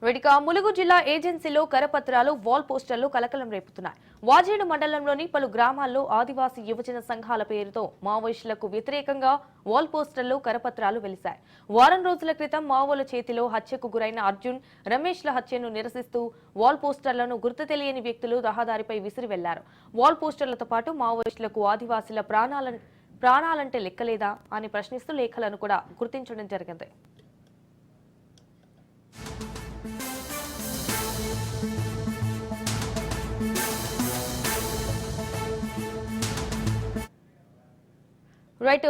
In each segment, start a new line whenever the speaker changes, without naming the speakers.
వేదిక ములుగు జిల్లా ఏజెన్సీలో కరపత్రాలు వాల్ పోస్టర్లు కలకలం రేపుతున్నాయి. వాజేడు మండలంలోని పలు గ్రామాల్లో ఆదివాసీ యువజన సంఘాల పేరుతో మావోయిస్టులకు వ్యతిరేకంగా వాల్ పోస్టర్లు కరపత్రాలు వెలిశాయి. వారం రోజుల క్రితం మావోల చేతిలో హత్యకు గురైన అర్జున్, రమేష్ల హత్యను నిరసిస్తూ వాల్ పోస్టర్లను గుర్తు తెలియని వ్యక్తులు రహదారిపై విసిరి వెళ్లారు. వాల్ పోస్టర్లతో పాటు మావోయిస్టులకు ఆదివాసీల ప్రాణాలంటే లెక్కలేదా అని ప్రశ్నిస్తూ లేఖలను కూడా గుర్తించడం జరిగింది.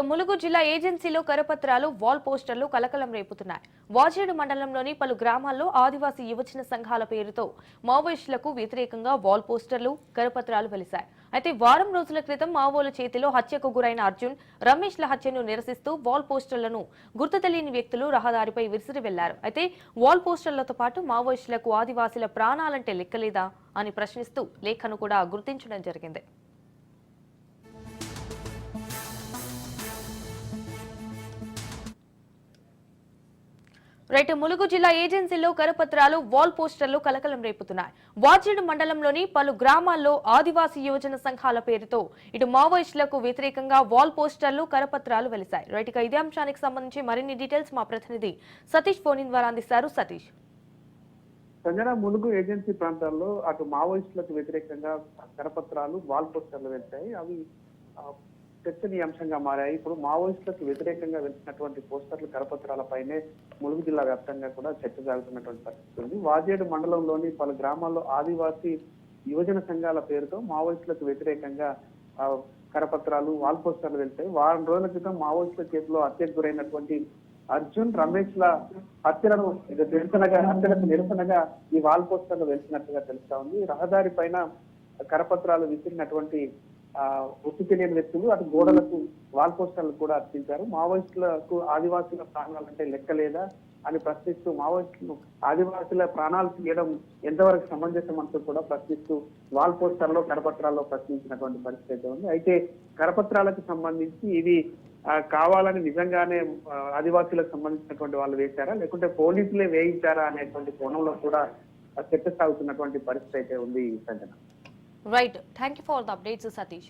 ములుగు జిల్లా ఏజెన్సీలో కరపత్రాలు వాల్ పోస్టర్లు కలకలం రేపుతున్నాయి. వాజేడు మండలంలోని పలు గ్రామాల్లో ఆదివాసీ యువజన సంఘాల పేరుతో మావోయిస్టులకు వ్యతిరేకంగా వాల్ పోస్టర్లు కరపత్రాలు వెలిశాయి. అయితే వారం రోజుల క్రితం మావోల చేతిలో హత్యకు గురైన అర్జున్, రమేష్ల హత్యను నిరసిస్తూ వాల్ పోస్టర్లను గుర్తు తెలియని వ్యక్తులు రహదారిపై విసిరి వెళ్లారు. అయితే వాల్ పోస్టర్లతో పాటు మావోయిస్టులకు ఆదివాసీల ప్రాణాలంటే లెక్కలేదా అని ప్రశ్నిస్తూ లేఖను కూడా గుర్తించడం జరిగింది. ములుగు జిల్లా ఏజెన్సీలో కరపత్రాలు వాల్ పోస్టర్లు కలకలం రేపుతున్నాయి. వాజేడు మండలంలోని పలు గ్రామాల్లో ఆదివాసీ యువజన సంఘాల పేరుతో ఇటు మావోయిస్టులకు వ్యతిరేకంగా వాల్ పోస్టర్లు కరపత్రాలు వెలిశాయి. ఇదే అంశానికి సంబంధించి మరిన్ని డీటెయిల్స్ మా ప్రతినిధి సతీష్ ఫోన్ ద్వారా అందిస్తారు. సతీష్,
సంజన, ములుగు ఏజెన్సీ ప్రాంతాల్లో అటు మావోయిస్టులకు వ్యతిరేకంగా కరపత్రాలు వాల్ పోస్టర్లు వెళ్తాయి. అవి చర్చనీయాంశంగా మారాయి. ఇప్పుడు మావోయిస్టులకు వ్యతిరేకంగా వెళ్తున్నటువంటి పోస్టర్లు కరపత్రాలపైనే ములుగు జిల్లా వ్యాప్తంగా కూడా చర్చ జరుగుతున్నటువంటి పరిస్థితి ఉంది. వాజేడు మండలంలోని పలు గ్రామాల్లో ఆదివాసీ యువజన సంఘాల పేరుతో మావోయిస్టులకు వ్యతిరేకంగా కరపత్రాలు వాల్ పోస్టర్లు వెళ్తాయి. వారం రోజుల క్రితం మావోయిస్టుల చేతిలో హత్యకు గురైనటువంటి అర్జున్, రమేష్ల హత్యలకు నిరసనగా ఈ వాల్ పోస్టర్లు వెళ్తున్నట్టుగా తెలుస్తా ఉంది. రహదారి పైన కరపత్రాలు విసిరినటువంటి గుర్తు తెలియని వ్యక్తులు అటు గోడలకు వాల్ పోస్టర్లు కూడా అర్పించారు. మావోయిస్టులకు ఆదివాసుల ప్రాణాలంటే లెక్కలేదా అని ప్రశ్నిస్తూ మావోయిస్టులు ఆదివాసుల ప్రాణాలు తీయడం ఎంతవరకు సమంజసం అంటూ కూడా ప్రశ్నిస్తూ వాల్ పోస్టర్లో కరపత్రాల్లో ప్రశ్నించినటువంటి పరిస్థితి ఉంది. అయితే కరపత్రాలకు సంబంధించి ఇవి కావాలని నిజంగానే ఆదివాసులకు సంబంధించినటువంటి వాళ్ళు వేశారా, లేకుంటే పోలీసులే వేయించారా అనేటువంటి కోణంలో కూడా చర్చ సాగుతున్నటువంటి పరిస్థితి అయితే ఉంది. Sanjana,
thank you for the updates Satish.